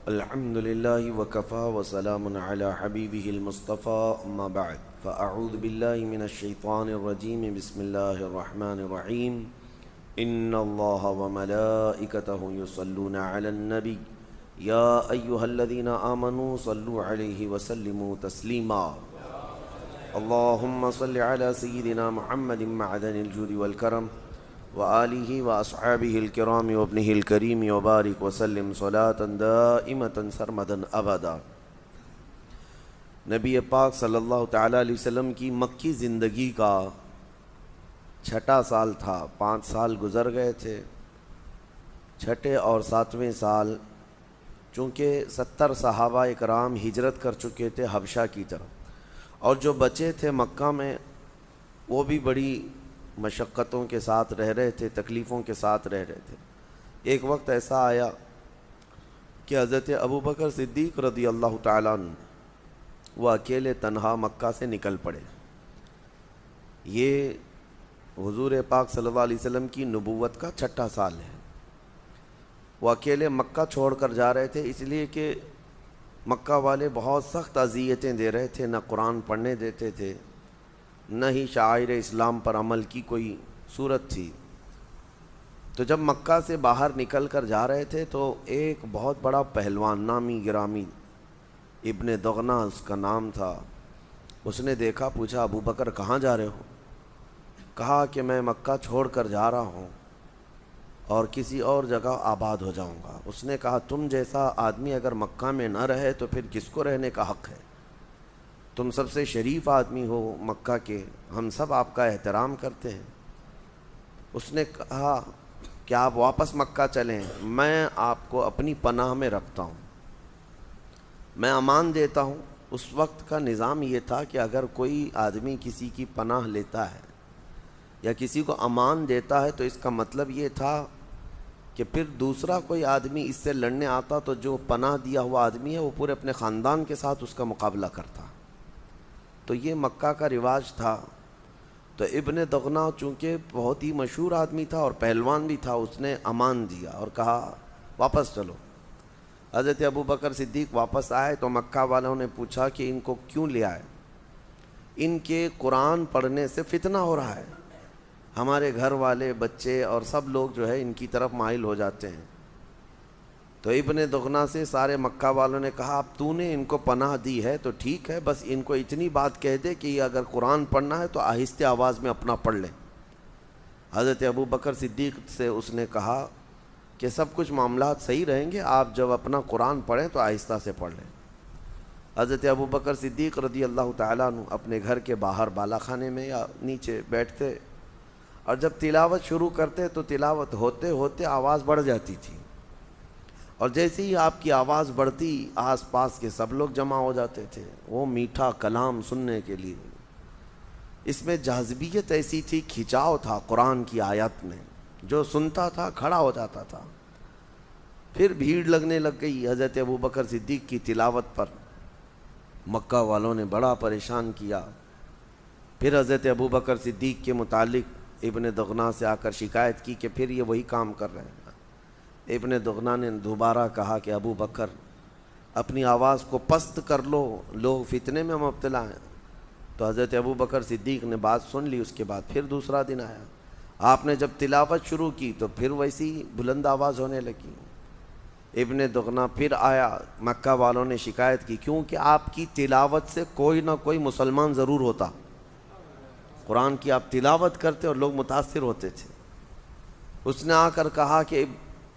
الحمد لله وكفى وسلام على حبيبه المصطفى أما بعد فأعوذ بالله من الشيطان الرجيم بسم الله الرحمن الرحيم إن الله وملائكته يصلون على النبي يا أيها الذين آمنوا صلوا عليه وسلموا تسليما اللهم صل على سيدنا محمد معدن الجود والكرم وآلہ وأصحابہ الکرام وابنہ الکریم وبارک وسلم صلاة دائمة سرمدا ابدا۔ نبی پاک صلی اللہ تعالیٰ علیہ وسلم کی مکی زندگی کا چھٹا سال تھا، 5 سال گزر گئے تھے۔ چھٹے اور 7ویں سال چونکہ 70 صحابہ اکرام ہجرت کر چکے تھے حبشہ کی طرف، اور جو بچے تھے مکہ میں وہ بھی بڑی مشقتوں کے ساتھ رہ رہے تھے، تکلیفوں کے ساتھ رہ رہے تھے۔ ایک وقت ایسا آیا کہ حضرت ابوبکر صدیق رضی اللہ تعالیٰ عنہ وہ اکیلے تنہا مکہ سے نکل پڑے۔ یہ حضور پاک صلی اللہ علیہ وسلم کی نبوت کا چھٹا سال ہے۔ وہ اکیلے مکہ چھوڑ کر جا رہے تھے، اس لیے کہ مکہ والے بہت سخت اذیتیں دے رہے تھے، نہ قرآن پڑھنے دیتے تھے، نہ ہی شعائر اسلام پر عمل کی کوئی صورت تھی۔ تو جب مکہ سے باہر نکل کر جا رہے تھے تو ایک بہت بڑا پہلوان، نامی گرامی، ابن دغنہ اس کا نام تھا، اس نے دیکھا، پوچھا ابو بکر کہاں جا رہے ہو؟ کہا کہ میں مکہ چھوڑ کر جا رہا ہوں اور کسی اور جگہ آباد ہو جاؤں گا۔ اس نے کہا تم جیسا آدمی اگر مکہ میں نہ رہے تو پھر کس کو رہنے کا حق ہے؟ تم سب سے شریف آدمی ہو مکہ کے، ہم سب آپ کا احترام کرتے ہیں۔ اس نے کہا کہ آپ واپس مکہ چلیں، میں آپ کو اپنی پناہ میں رکھتا ہوں، میں امان دیتا ہوں۔ اس وقت کا نظام یہ تھا کہ اگر کوئی آدمی کسی کی پناہ لیتا ہے یا کسی کو امان دیتا ہے تو اس کا مطلب یہ تھا کہ پھر دوسرا کوئی آدمی اس سے لڑنے آتا تو جو پناہ دیا ہوا آدمی ہے وہ پورے اپنے خاندان کے ساتھ اس کا مقابلہ کرتا۔ تو یہ مکہ کا رواج تھا۔ تو ابن دغنہ چونکہ بہت ہی مشہور آدمی تھا اور پہلوان بھی تھا، اس نے امان دیا اور کہا واپس چلو۔ حضرت ابوبکر صدیق واپس آئے تو مکہ والوں نے پوچھا کہ ان کو کیوں لے آئے؟ ان کے قرآن پڑھنے سے فتنہ ہو رہا ہے، ہمارے گھر والے بچے اور سب لوگ جو ہے ان کی طرف مائل ہو جاتے ہیں۔ تو ابن دغنہ سے سارے مکہ والوں نے کہا اب تو نے ان کو پناہ دی ہے تو ٹھیک ہے، بس ان کو اتنی بات کہہ دے کہ یہ اگر قرآن پڑھنا ہے تو آہستہ آواز میں اپنا پڑھ لیں۔ حضرت ابوبکر صدیق سے اس نے کہا کہ سب کچھ معاملات صحیح رہیں گے، آپ جب اپنا قرآن پڑھیں تو آہستہ سے پڑھ لیں۔ حضرت ابوبکر صدیق رضی اللہ تعالیٰ عنہ اپنے گھر کے باہر بالا خانے میں یا نیچے بیٹھتے اور جب تلاوت شروع کرتے تو تلاوت ہوتے ہوتے آواز بڑھ جاتی تھی، اور جیسے ہی آپ کی آواز بڑھتی آس پاس کے سب لوگ جمع ہو جاتے تھے وہ میٹھا کلام سننے کے لیے۔ اس میں جاذبیت ایسی تھی، کھچاؤ تھا قرآن کی آیات میں، جو سنتا تھا کھڑا ہو جاتا تھا۔ پھر بھیڑ لگنے لگ گئی حضرت ابوبکر صدیق کی تلاوت پر، مکہ والوں نے بڑا پریشان کیا۔ پھر حضرت ابوبکر صدیق کے متعلق ابن دغنہ سے آ کر شکایت کی کہ پھر یہ وہی کام کر رہے ہیں۔ ابن دغنہ نے دوبارہ کہا کہ ابو بکر اپنی آواز کو پست کر لو، لوگ فتنے میں مبتلا ہیں۔ تو حضرت ابو بکر صدیق نے بات سن لی۔ اس کے بعد پھر دوسرا دن آیا، آپ نے جب تلاوت شروع کی تو پھر ویسی بلند آواز ہونے لگی۔ ابن دغنہ پھر آیا، مکہ والوں نے شکایت کی کیونکہ آپ کی تلاوت سے کوئی نہ کوئی مسلمان ضرور ہوتا، قرآن کی آپ تلاوت کرتے اور لوگ متاثر ہوتے تھے۔ اس نے آ کر کہا کہ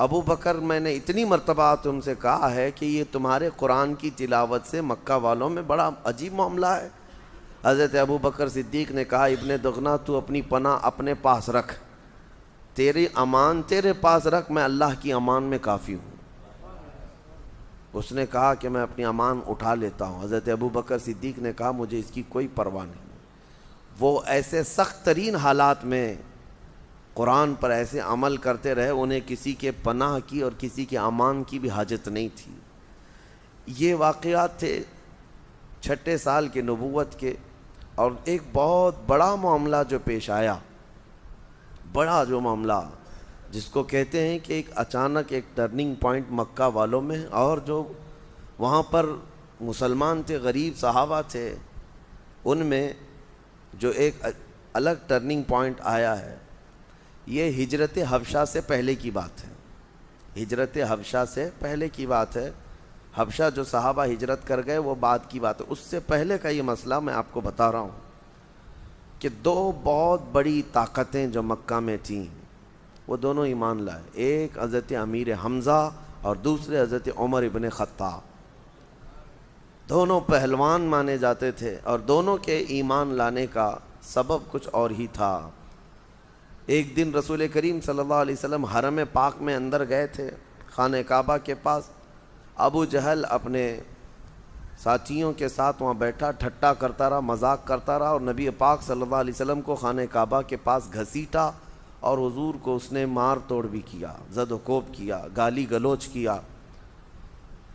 ابو بکر میں نے اتنی مرتبہ تم سے کہا ہے کہ یہ تمہارے قرآن کی تلاوت سے مکہ والوں میں بڑا عجیب معاملہ ہے۔ حضرت ابو بکر صدیق نے کہا ابن دغنہ تو اپنی پناہ اپنے پاس رکھ، تیری امان تیرے پاس رکھ، میں اللہ کی امان میں کافی ہوں۔ اس نے کہا کہ میں اپنی امان اٹھا لیتا ہوں۔ حضرت ابو بکر صدیق نے کہا مجھے اس کی کوئی پرواہ نہیں۔ وہ ایسے سخت ترین حالات میں قرآن پر ایسے عمل کرتے رہے، انہیں کسی کے پناہ کی اور کسی کے امان کی بھی حاجت نہیں تھی۔ یہ واقعات تھے چھٹے سال کے نبوت کے۔ اور ایک بہت بڑا معاملہ جو پیش آیا، بڑا جو معاملہ جس کو کہتے ہیں کہ ایک اچانک ایک ٹرننگ پوائنٹ مکہ والوں میں، اور جو وہاں پر مسلمان تھے، غریب صحابہ تھے، ان میں جو ایک الگ ٹرننگ پوائنٹ آیا ہے، یہ ہجرت حبشہ سے پہلے کی بات ہے۔ ہجرت حبشہ سے پہلے کی بات ہے۔ حبشہ جو صحابہ ہجرت کر گئے وہ بعد کی بات ہے۔ اس سے پہلے کا یہ مسئلہ میں آپ کو بتا رہا ہوں کہ دو بہت بڑی طاقتیں جو مکہ میں تھیں وہ دونوں ایمان لائے۔ ایک حضرت امیر حمزہ اور دوسرے حضرت عمر ابن خطاب۔ دونوں پہلوان مانے جاتے تھے، اور دونوں کے ایمان لانے کا سبب کچھ اور ہی تھا۔ ایک دن رسول کریم صلی اللہ علیہ وسلم حرم پاک میں اندر گئے تھے، خانہ کعبہ کے پاس۔ ابو جہل اپنے ساتھیوں کے ساتھ وہاں بیٹھا، ٹھٹا کرتا رہا، مذاق کرتا رہا، اور نبی پاک صلی اللہ علیہ وسلم کو خانہ کعبہ کے پاس گھسیٹا، اور حضور کو اس نے مار توڑ بھی کیا، زد و کوب کیا، گالی گلوچ کیا۔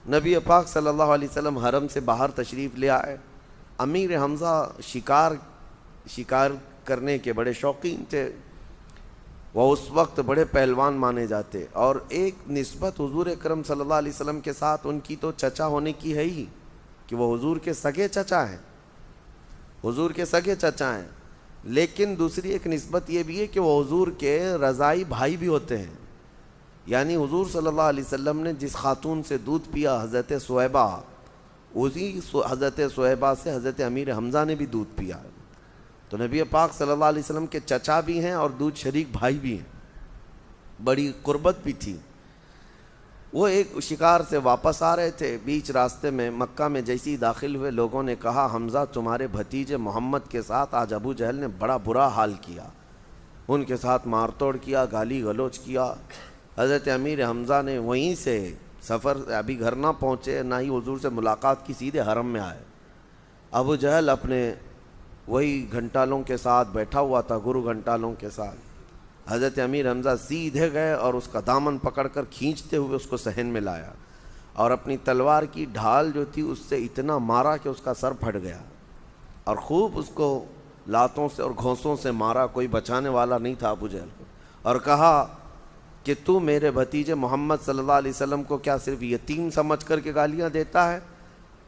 نبی پاک صلی اللہ علیہ وسلم حرم سے باہر تشریف لے آئے۔ امیر حمزہ شکار کرنے کے بڑے شوقین تھے، وہ اس وقت بڑے پہلوان مانے جاتے، اور ایک نسبت حضور اکرم صلی اللہ علیہ وسلم کے ساتھ ان کی تو چچا ہونے کی ہے ہی، کہ وہ حضور کے سگے چچا ہیں، حضور کے سگے چچا ہیں، لیکن دوسری ایک نسبت یہ بھی ہے کہ وہ حضور کے رضائی بھائی بھی ہوتے ہیں۔ یعنی حضور صلی اللہ علیہ وسلم نے جس خاتون سے دودھ پیا، حضرت صہیبہ، اسی حضرت صہیبہ سے حضرت امیر حمزہ نے بھی دودھ پیا۔ تو نبی پاک صلی اللہ علیہ وسلم کے چچا بھی ہیں اور دودھ شریک بھائی بھی ہیں، بڑی قربت بھی تھی۔ وہ ایک شکار سے واپس آ رہے تھے، بیچ راستے میں مکہ میں جیسی داخل ہوئے، لوگوں نے کہا حمزہ تمہارے بھتیجے محمد کے ساتھ آج ابو جہل نے بڑا برا حال کیا، ان کے ساتھ مار توڑ کیا، گالی گلوچ کیا۔ حضرت امیر حمزہ نے وہیں سے سفر، ابھی گھر نہ پہنچے، نہ ہی حضور سے ملاقات کی، سیدھے حرم میں آئے۔ ابو جہل اپنے وہی گھنٹالوں کے ساتھ بیٹھا ہوا تھا، گرو گھنٹالوں کے ساتھ۔ حضرت امیر حمزہ سیدھے گئے اور اس کا دامن پکڑ کر کھینچتے ہوئے اس کو صحن میں لایا، اور اپنی تلوار کی ڈھال جو تھی اس سے اتنا مارا کہ اس کا سر پھٹ گیا، اور خوب اس کو لاتوں سے اور گھونسوں سے مارا، کوئی بچانے والا نہیں تھا ابو جہل کو، اور کہا کہ تو میرے بھتیجے محمد صلی اللہ علیہ وسلم کو کیا صرف یتیم سمجھ کر کے گالیاں دیتا ہے؟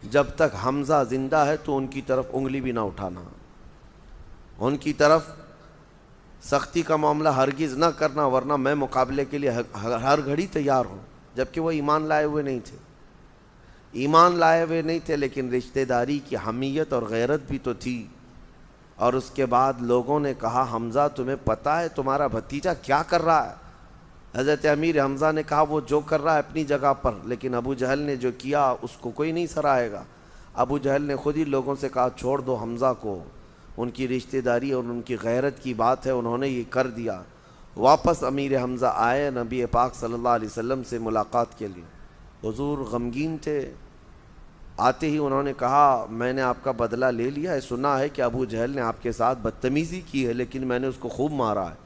جب تک حمزہ زندہ ہے تو ان کی طرف انگلی بھی نہ اٹھانا، ان کی طرف سختی کا معاملہ ہرگز نہ کرنا، ورنہ میں مقابلے کے لیے ہر گھڑی تیار ہوں۔ جبکہ وہ ایمان لائے ہوئے نہیں تھے، ایمان لائے ہوئے نہیں تھے، لیکن رشتہ داری کی حمیت اور غیرت بھی تو تھی۔ اور اس کے بعد لوگوں نے کہا حمزہ تمہیں پتہ ہے تمہارا بھتیجا کیا کر رہا ہے؟ حضرت امیر حمزہ نے کہا وہ جو کر رہا ہے اپنی جگہ پر، لیکن ابو جہل نے جو کیا اس کو کوئی نہیں سراہے گا۔ ابو جہل نے خود ہی لوگوں سے کہا چھوڑ دو حمزہ کو، ان کی رشتہ داری اور ان کی غیرت کی بات ہے، انہوں نے یہ کر دیا۔ واپس امیر حمزہ آئے نبی پاک صلی اللہ علیہ وسلم سے ملاقات کے لیے، حضور غمگین تھے۔ آتے ہی انہوں نے کہا میں نے آپ کا بدلہ لے لیا ہے، سنا ہے کہ ابو جہل نے آپ کے ساتھ بدتمیزی کی ہے، لیکن میں نے اس کو خوب مارا ہے۔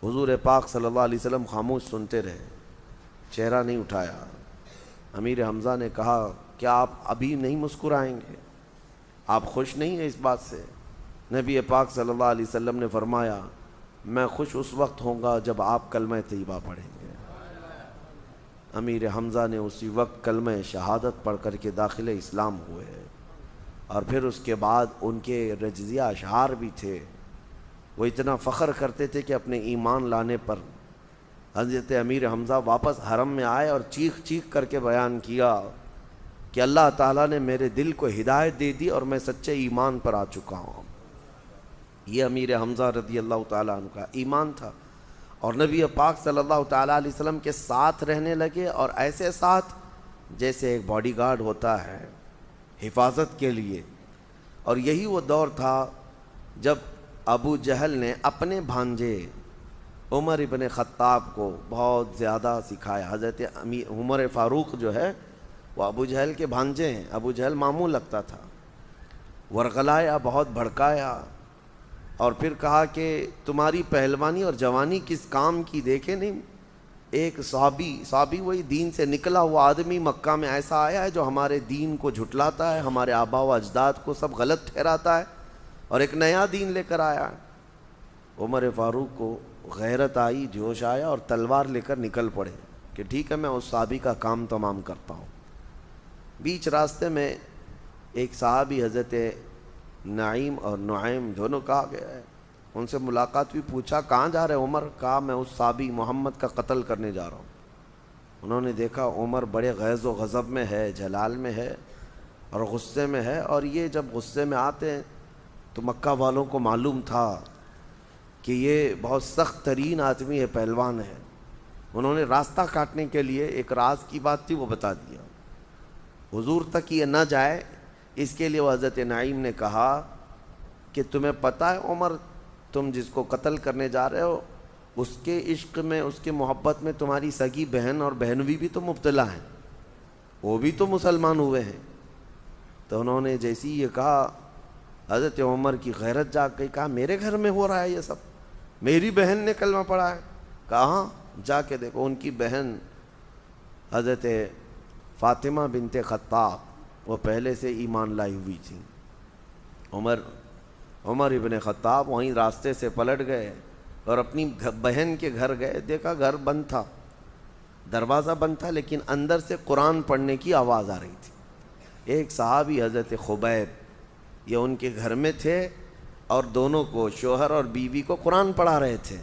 حضور پاک صلی اللہ علیہ وسلم خاموش سنتے رہے، چہرہ نہیں اٹھایا۔ امیر حمزہ نے کہا کیا آپ ابھی نہیں مسکرائیں گے؟ آپ خوش نہیں ہیں اس بات سے؟ نبی پاک صلی اللہ علیہ وسلم نے فرمایا میں خوش اس وقت ہوں گا جب آپ کلمہ طیبہ پڑھیں گے۔ امیر حمزہ نے اسی وقت کلمہ شہادت پڑھ کر کے داخل اسلام ہوئے، اور پھر اس کے بعد ان کے رجزیہ اشعار بھی تھے۔ وہ اتنا فخر کرتے تھے کہ اپنے ایمان لانے پر حضرت امیر حمزہ واپس حرم میں آئے اور چیخ چیخ کر کے بیان کیا کہ اللہ تعالیٰ نے میرے دل کو ہدایت دے دی اور میں سچے ایمان پر آ چکا ہوں۔ یہ امیر حمزہ رضی اللہ تعالیٰ عنہ کا ایمان تھا، اور نبی پاک صلی اللہ تعالیٰ علیہ وسلم کے ساتھ رہنے لگے، اور ایسے ساتھ جیسے ایک باڈی گارڈ ہوتا ہے حفاظت کے لیے۔ اور یہی وہ دور تھا جب ابو جہل نے اپنے بھانجے عمر ابن خطاب کو بہت زیادہ سکھایا۔ حضرت عمر فاروق جو ہے وہ ابو جہل کے بھانجے ہیں، ابو جہل ماموں لگتا تھا، ورغلایا، بہت بھڑکایا، اور پھر کہا کہ تمہاری پہلوانی اور جوانی کس کام کی، دیکھے نہیں ایک صحابی وہی دین سے نکلا ہوا آدمی مکہ میں ایسا آیا ہے جو ہمارے دین کو جھٹلاتا ہے، ہمارے آبا و اجداد کو سب غلط ٹھہراتا ہے، اور ایک نیا دین لے کر آیا ہے۔ عمر فاروق کو غیرت آئی، جوش آیا اور تلوار لے کر نکل پڑے کہ ٹھیک ہے میں اس صحابی کا کام تمام کرتا ہوں۔ بیچ راستے میں ایک صحابی حضرت نعیم اور نعیم دونوں کہا گیا ہے، ان سے ملاقات بھی، پوچھا کہاں جا رہے عمر؟ کہا میں اس صحابی محمد کا قتل کرنے جا رہا ہوں۔ انہوں نے دیکھا عمر بڑے غیظ و غضب میں ہے، جلال میں ہے اور غصے میں ہے، اور یہ جب غصے میں آتے ہیں تو مکہ والوں کو معلوم تھا کہ یہ بہت سخت ترین آدمی ہے، پہلوان ہے۔ انہوں نے راستہ کاٹنے کے لیے، ایک راز کی بات تھی وہ بتا دیا، حضور تک یہ نہ جائے اس کے لیے وہ حضرت نعیم نے کہا کہ تمہیں پتہ ہے عمر، تم جس کو قتل کرنے جا رہے ہو اس کے عشق میں، اس کے محبت میں تمہاری سگی بہن اور بہنوئی بھی تو مبتلا ہیں، وہ بھی تو مسلمان ہوئے ہیں۔ تو انہوں نے جیسی یہ کہا حضرت عمر کی غیرت جاگ گئی، کہا میرے گھر میں ہو رہا ہے یہ سب، میری بہن نے کلمہ پڑھا ہے؟ کہاں؟ جا کے دیکھو۔ ان کی بہن حضرت فاطمہ بنت خطاب وہ پہلے سے ایمان لائی ہوئی تھی۔ عمر ابن خطاب وہیں راستے سے پلٹ گئے اور اپنی بہن کے گھر گئے، دیکھا گھر بند تھا، دروازہ بند تھا، لیکن اندر سے قرآن پڑھنے کی آواز آ رہی تھی۔ ایک صحابی حضرت خبیب یہ ان کے گھر میں تھے اور دونوں کو، شوہر اور بیوی کو، قرآن پڑھا رہے تھے۔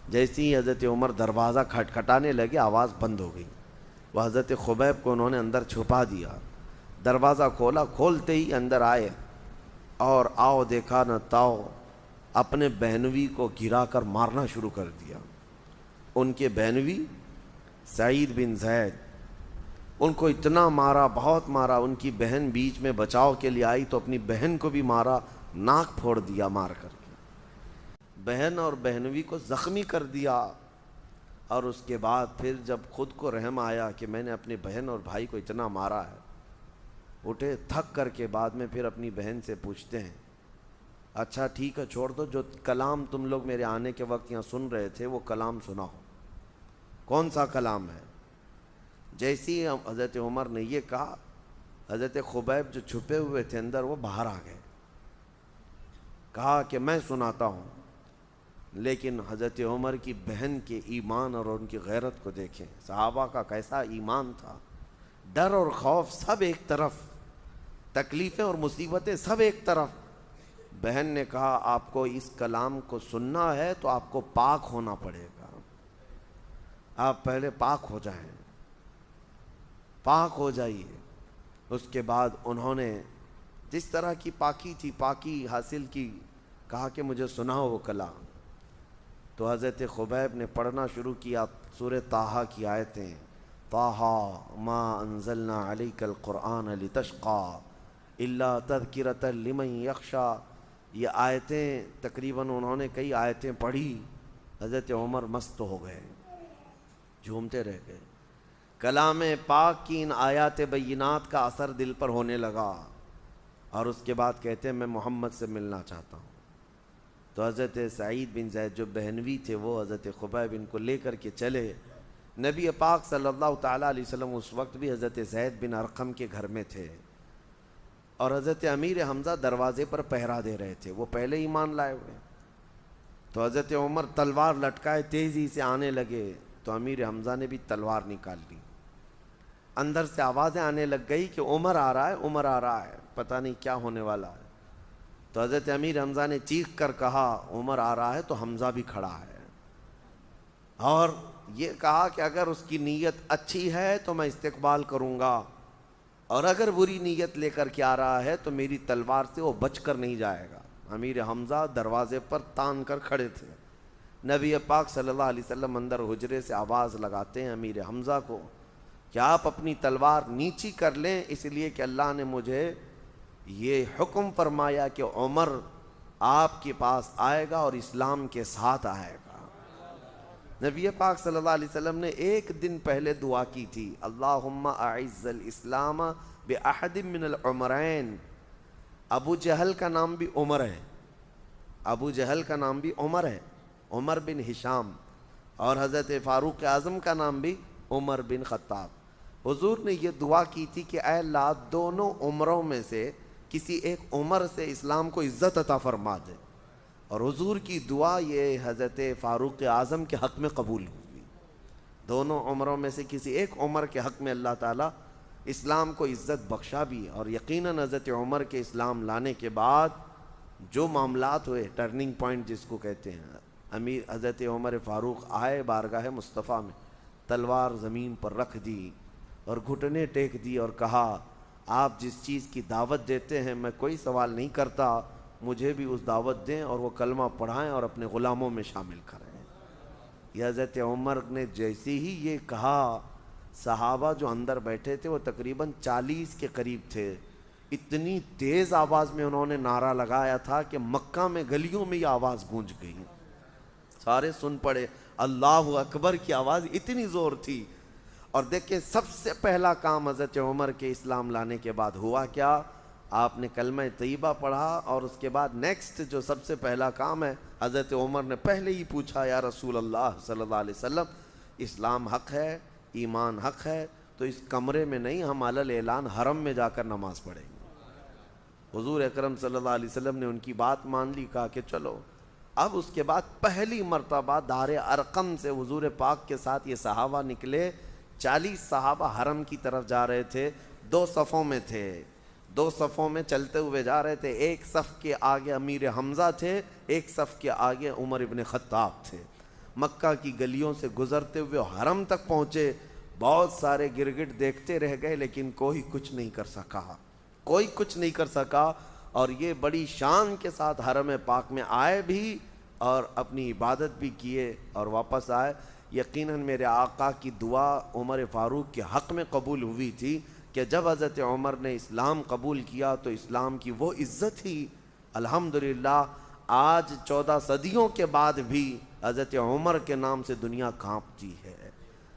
جیسے ہی حضرت عمر دروازہ کھٹکھٹانے لگے آواز بند ہو گئی، وہ حضرت خبیب کو انہوں نے اندر چھپا دیا، دروازہ کھولا، کھولتے ہی اندر آئے اور آؤ دیکھا نہ تاؤ، اپنے بہنوئی کو گرا کر مارنا شروع کر دیا۔ ان کے بہنوئی سعید بن زید، ان کو اتنا مارا، بہت مارا، ان کی بہن بیچ میں بچاؤ کے لیے آئی تو اپنی بہن کو بھی مارا، ناک پھوڑ دیا مار کر کے، بہن اور بہنوئی کو زخمی کر دیا۔ اور اس کے بعد پھر جب خود کو رحم آیا کہ میں نے اپنے بہن اور بھائی کو اتنا مارا ہے، اٹھے تھک کر کے، بعد میں پھر اپنی بہن سے پوچھتے ہیں اچھا ٹھیک ہے چھوڑ دو، جو کلام تم لوگ میرے آنے کے وقت یہاں سن رہے تھے وہ کلام سناؤ، کون سا کلام ہے؟ جیسی حضرت عمر نے یہ کہا، حضرت خبیب جو چھپے ہوئے تھے اندر وہ باہر آ گئے، کہا کہ میں سناتا ہوں۔ لیکن حضرت عمر کی بہن کے ایمان اور ان کی غیرت کو دیکھیں، صحابہ کا کیسا ایمان تھا، ڈر اور خوف سب ایک طرف، تکلیفیں اور مصیبتیں سب ایک طرف۔ بہن نے کہا آپ کو اس کلام کو سننا ہے تو آپ کو پاک ہونا پڑے گا، آپ پہلے پاک ہو جائیں، پاک ہو جائیے۔ اس کے بعد انہوں نے جس طرح کی پاکی تھی، پاکی حاصل کی، کہا کہ مجھے سناؤ وہ کلام۔ تو حضرت خبیب نے پڑھنا شروع کیا سورہ طٰہٰ کی آیتیں، طٰہٰ ما انزلنا علیک القرآن لتشقیٰ الا تذکرۃ لمن یخشیٰ۔ یہ آیتیں تقریباً انہوں نے کئی آیتیں پڑھی، حضرت عمر مست ہو گئے، جھومتے رہ گئے۔ کلام پاک کی ان آیات بینات کا اثر دل پر ہونے لگا، اور اس کے بعد کہتے ہیں میں محمد سے ملنا چاہتا ہوں۔ تو حضرت سعید بن زید جو بہنوئی تھے وہ حضرت خبیب ان کو لے کر کے چلے۔ نبی پاک صلی اللہ تعالیٰ علیہ وسلم اس وقت بھی حضرت زید بن ارقم کے گھر میں تھے، اور حضرت امیر حمزہ دروازے پر پہرا دے رہے تھے، وہ پہلے ایمان لائے ہوئے۔ تو حضرت عمر تلوار لٹکائے تیزی سے آنے لگے، تو امیر حمزہ نے بھی تلوار نکال لی۔ اندر سے آوازیں آنے لگ گئی کہ عمر آ رہا ہے، عمر آ رہا ہے، پتہ نہیں کیا ہونے والا ہے۔ تو حضرت امیر حمزہ نے چیخ کر کہا عمر آ رہا ہے، تو حمزہ بھی کھڑا ہے، اور یہ کہا کہ اگر اس کی نیت اچھی ہے تو میں استقبال کروں گا، اور اگر بری نیت لے کر کے آ رہا ہے تو میری تلوار سے وہ بچ کر نہیں جائے گا۔ امیر حمزہ دروازے پر تان کر کھڑے تھے۔ نبی پاک صلی اللہ علیہ وسلم اندر حجرے سے آواز لگاتے ہیں امیر حمزہ کو کہ آپ اپنی تلوار نیچی کر لیں، اس لیے کہ اللہ نے مجھے یہ حکم فرمایا کہ عمر آپ کے پاس آئے گا اور اسلام کے ساتھ آئے گا۔ نبی پاک صلی اللہ علیہ وسلم نے ایک دن پہلے دعا کی تھی، اللہم اعز الاسلام باحد من العمرین۔ ابو جہل کا نام بھی عمر ہے، ابو جہل کا نام بھی عمر ہے، عمر بن ہشام، اور حضرت فاروق اعظم کا نام بھی عمر بن خطاب۔ حضور نے یہ دعا کی تھی کہ اے اللہ دونوں عمروں میں سے کسی ایک عمر سے اسلام کو عزت عطا فرما دے، اور حضور کی دعا یہ حضرت فاروق اعظم کے حق میں قبول ہوئی. دونوں عمروں میں سے کسی ایک عمر کے حق میں اللہ تعالیٰ اسلام کو عزت بخشا بھی. اور یقیناً حضرت عمر کے اسلام لانے کے بعد جو معاملات ہوئے، ٹرننگ پوائنٹ جس کو کہتے ہیں، امیر حضرت عمر فاروق آئے بارگاہ مصطفیٰ میں، تلوار زمین پر رکھ دی اور گھٹنے ٹیک دی اور کہا آپ جس چیز کی دعوت دیتے ہیں میں کوئی سوال نہیں کرتا، مجھے بھی اس دعوت دیں اور وہ کلمہ پڑھائیں اور اپنے غلاموں میں شامل کریں. یہ حضرت عمر نے جیسے ہی یہ کہا، صحابہ جو اندر بیٹھے تھے وہ تقریباً 40 کے قریب تھے، اتنی تیز آواز میں انہوں نے نعرہ لگایا تھا کہ مکہ میں گلیوں میں یہ آواز گونج گئی. سارے سن پڑے، اللہ اکبر کی آواز اتنی زور تھی. اور دیکھیں سب سے پہلا کام حضرت عمر کے اسلام لانے کے بعد ہوا کیا؟ آپ نے کلمہ طیبہ پڑھا اور اس کے بعد نیکسٹ جو سب سے پہلا کام ہے، حضرت عمر نے پہلے ہی پوچھا یا رسول اللہ صلی اللہ علیہ وسلم، اسلام حق ہے، ایمان حق ہے، تو اس کمرے میں نہیں، ہم علی الاعلان حرم میں جا کر نماز پڑھیں گے. حضور اکرم صلی اللہ علیہ وسلم نے ان کی بات مان لی، کہا کہ چلو. اب اس کے بعد پہلی مرتبہ دار ارقم سے حضور پاک کے ساتھ یہ صحابہ نکلے. 40 صحابہ حرم کی طرف جا رہے تھے، 2 صفوں میں تھے، 2 صفوں میں چلتے ہوئے جا رہے تھے. ایک صف کے آگے امیر حمزہ تھے، ایک صف کے آگے عمر ابن خطاب تھے. مکہ کی گلیوں سے گزرتے ہوئے حرم تک پہنچے. بہت سارے گرگٹ دیکھتے رہ گئے لیکن کوئی کچھ نہیں کر سکا، کوئی کچھ نہیں کر سکا. اور یہ بڑی شان کے ساتھ حرم پاک میں آئے بھی اور اپنی عبادت بھی کیے اور واپس آئے. یقیناً میرے آقا کی دعا عمر فاروق کے حق میں قبول ہوئی تھی کہ جب حضرت عمر نے اسلام قبول کیا تو اسلام کی وہ عزت ہی الحمدللہ آج 14 صدیوں کے بعد بھی حضرت عمر کے نام سے دنیا کانپتی ہے.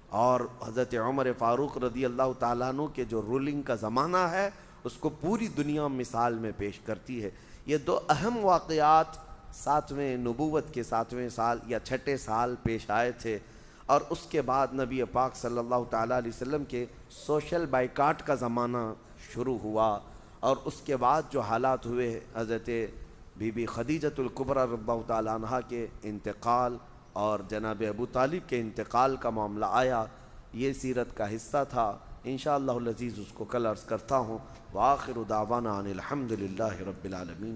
اور حضرت عمر فاروق رضی اللہ تعالیٰ عنہ کے جو رولنگ کا زمانہ ہے اس کو پوری دنیا مثال میں پیش کرتی ہے. یہ 2 اہم واقعات 7ویں نبوت کے 7ویں سال یا 6 سال پیش آئے تھے. اور اس کے بعد نبی پاک صلی اللہ تعالیٰ علیہ وسلم کے سوشل بائیکاٹ کا زمانہ شروع ہوا. اور اس کے بعد جو حالات ہوئے، حضرت بی بی خدیجۃ الکبریٰ رضی اللہ تعالیٰ عنہا کے انتقال اور جناب ابو طالب کے انتقال کا معاملہ آیا، یہ سیرت کا حصہ تھا. انشاءاللہ العزیز اس کو کل عرض کرتا ہوں. وآخر دعوانا ان الحمد للہ رب العالمین.